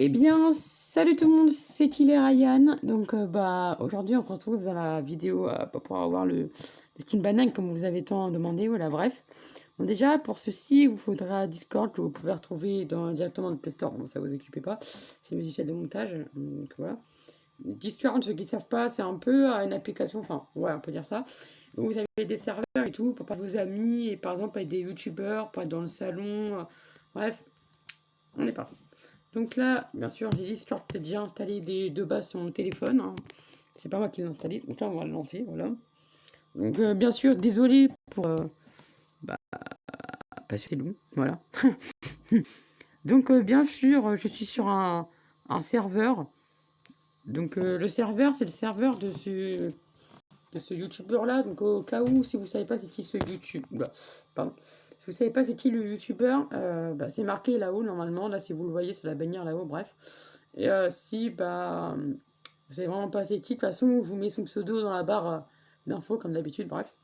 Eh bien, salut tout le monde, c'est Killer Ryan. Donc, aujourd'hui, on se retrouve dans la vidéo pour avoir le skin banane comme vous avez tant demandé. Voilà, bref. Bon, déjà, pour ceci, il vous faudra Discord que vous pouvez retrouver directement dans le Play Store. Bon, ça vous occupez pas, c'est mes logiciel de montage. Donc, voilà. Discord, ceux qui ne savent pas, c'est un peu une application, enfin, ouais, on peut dire ça. Où vous avez des serveurs et tout pour parler vos amis, et par exemple, avec des youtubeurs, pour être dans le salon. Bref, on est parti. Donc là, bien sûr, j'ai dit, Discord j'ai déjà installé de base sur mon téléphone. Hein. C'est pas moi qui l'ai installé. Donc là, on va le lancer, voilà. Donc bien sûr, désolé pour parce que c'est long, voilà. Donc bien sûr, je suis sur un serveur. Donc le serveur, c'est le serveur de ce youtubeur là. Donc au cas où, si vous savez pas c'est qui ce youtube, pardon. Si vous savez pas c'est qui le youtubeur, c'est marqué là-haut normalement. Là, si vous le voyez, c'est la bannière là-haut, bref. Et si vous savez vraiment pas c'est qui, de toute façon, je vous mets son pseudo dans la barre d'infos comme d'habitude, bref.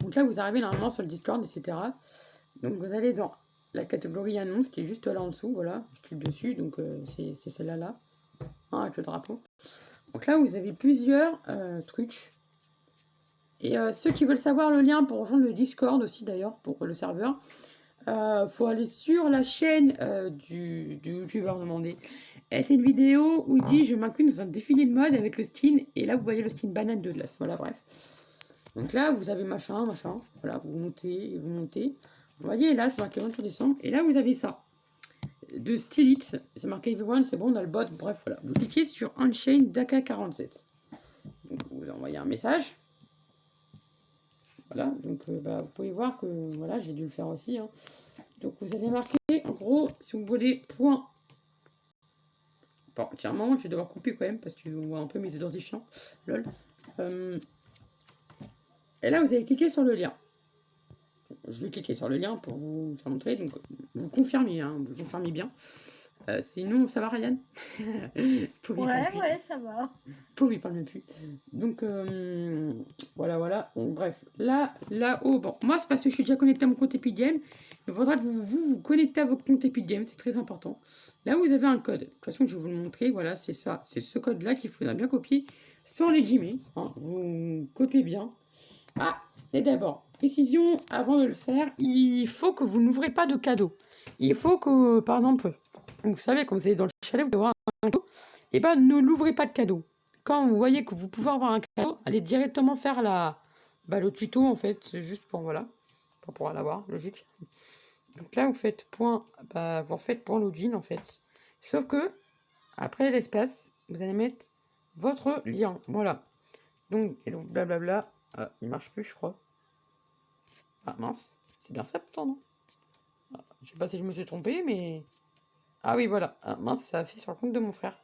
Donc là, vous arrivez normalement sur le Discord, etc. Donc vous allez dans la catégorie annonce qui est juste là en dessous, voilà. Je clique dessus, donc c'est celle-là là, hein, avec le drapeau. Donc là, vous avez plusieurs trucs. Et ceux qui veulent savoir le lien pour rejoindre le Discord aussi d'ailleurs, pour le serveur, faut aller sur la chaîne du youtubeur demandé. Et c'est une vidéo où il dit je m'inclus dans un défilé de mode avec le skin. Et là vous voyez le skin banane de glace. Voilà, bref. Donc là vous avez machin. Voilà, vous montez. Vous voyez là c'est marqué 23 décembre. Et là vous avez ça. De Stylite. C'est marqué everyone, c'est bon, on a le bot. Bref, voilà. Vous cliquez sur Unchained Daka47. Donc vous envoyez un message. Voilà, donc vous pouvez voir que voilà, j'ai dû le faire aussi. Hein. Donc vous allez marquer, en gros, si vous voulez, point. Bon, tiens, un moment, je vais devoir couper quand même, parce que vous voyez un peu mes identifiants. Lol. Et là, vous allez cliquer sur le lien. Je vais cliquer sur le lien pour vous faire montrer. Donc, vous confirmez, hein, vous confirmez bien. Sinon, ça va, Ryan? Ouais, ça va. Pauvre, il parle même plus. Donc, voilà. Bon, bref, là-haut, bon, moi, c'est parce que je suis déjà connecté à mon compte Epic Games. Il faudra que vous connectez à votre compte Epic Games, c'est très important. Là, vous avez un code. De toute façon, je vais vous le montrer. Voilà, c'est ça. C'est ce code-là qu'il faudra bien copier sans les Gmail. Hein, vous copiez bien. Ah, et d'abord, précision, avant de le faire, il faut que vous n'ouvrez pas de cadeau. Il faut que, par exemple, vous savez, quand vous allez dans le chalet, vous devez avoir un cadeau. Et ne l'ouvrez pas de cadeau. Quand vous voyez que vous pouvez avoir un cadeau, allez directement faire le tuto, en fait. C'est juste pour, voilà, pour pouvoir l'avoir, logique. Donc là, vous faites point login, en fait. Sauf que, après l'espace, vous allez mettre votre lien. Voilà. Donc, et donc blablabla. Ah, il marche plus, je crois. Ah mince, c'est bien ça pourtant, non? Je sais pas si je me suis trompé, mais... Ah oui, voilà. Ah, mince, ça a fait sur le compte de mon frère.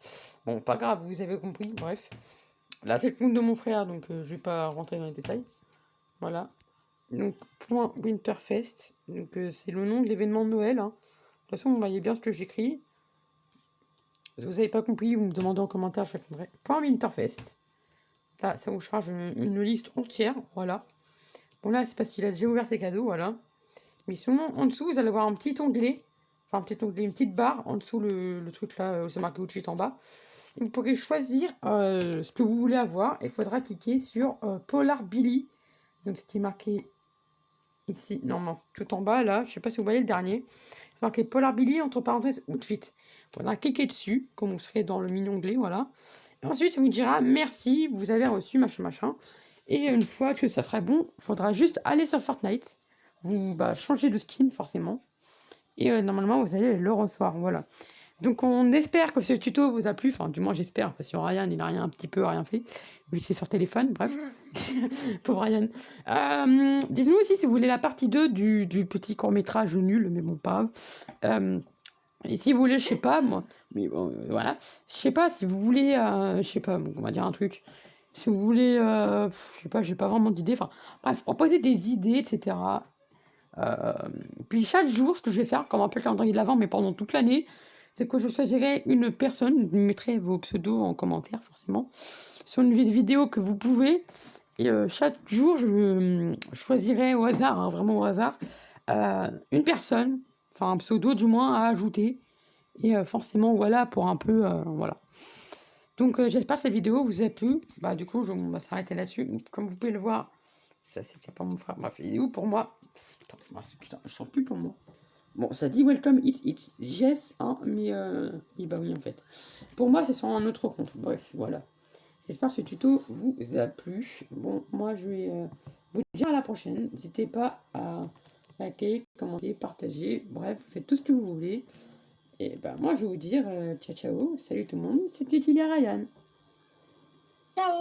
Bon, pas grave, vous avez compris, bref. Là, c'est le compte de mon frère, donc je vais pas rentrer dans les détails. Voilà. Donc, point Winterfest. Donc, c'est le nom de l'événement de Noël. Hein. De toute façon, vous voyez bien ce que j'écris. Si vous n'avez pas compris, vous me demandez en commentaire, je répondrai. Point Winterfest. Là, ça vous charge une liste entière, voilà. Bon, là, c'est parce qu'il a déjà ouvert ses cadeaux, voilà. Mais sinon, en dessous, vous allez avoir un petit onglet. Enfin, un petit onglet, une petite barre en dessous le truc là, c'est marqué tout de suite en bas. Vous pourrez choisir ce que vous voulez avoir. Il faudra cliquer sur Polar Billy. Donc, ce qui est marqué ici, normalement, tout en bas, là. Je sais pas si vous voyez le dernier. C'est marqué Polar Billy, entre parenthèses, outfit. Il faudra cliquer dessus, comme vous serez dans le mini-onglet, voilà. Et ensuite, ça vous dira merci, vous avez reçu machin. Et une fois que ça sera bon, il faudra juste aller sur Fortnite. Vous changer de skin, forcément. Et normalement, vous allez le recevoir, voilà. Donc on espère que ce tuto vous a plu, enfin du moins j'espère, parce que Ryan il a rien fait, vu que c'est sur téléphone, bref, pauvre Ryan. Dites-nous aussi si vous voulez la partie 2 du petit court-métrage nul, mais bon pas. Et si vous voulez, je sais pas moi, mais bon, voilà, je sais pas si vous voulez, je sais pas, on va dire un truc, si vous voulez, je sais pas, j'ai pas vraiment d'idées, enfin bref, proposez des idées, etc. Puis chaque jour, ce que je vais faire, comme un peu le calendrier de l'avant, mais pendant toute l'année, c'est que je choisirai une personne, vous mettrez vos pseudos en commentaire forcément, sur une vidéo que vous pouvez, et chaque jour, je choisirai au hasard, vraiment au hasard, une personne, enfin un pseudo du moins à ajouter, Et forcément, voilà, pour un peu, voilà. Donc, j'espère que cette vidéo vous a plu. Bah, du coup, on va s'arrêter là-dessus. Comme vous pouvez le voir, ça, c'était pas mon frère. Bref, vidéo pour moi. Attends, putain, je sens plus pour moi. Bon, ça dit welcome, it's yes, hein, mais bah oui, en fait. Pour moi, c'est sur un autre compte. Bref, voilà. J'espère que ce tuto vous a plu. Bon, moi, je vais vous dire à la prochaine. N'hésitez pas à liker, commenter, partager. Bref, faites tout ce que vous voulez. Et ben moi, je vais vous dire ciao, ciao. Salut tout le monde. C'était Tilia Ryan. Ciao.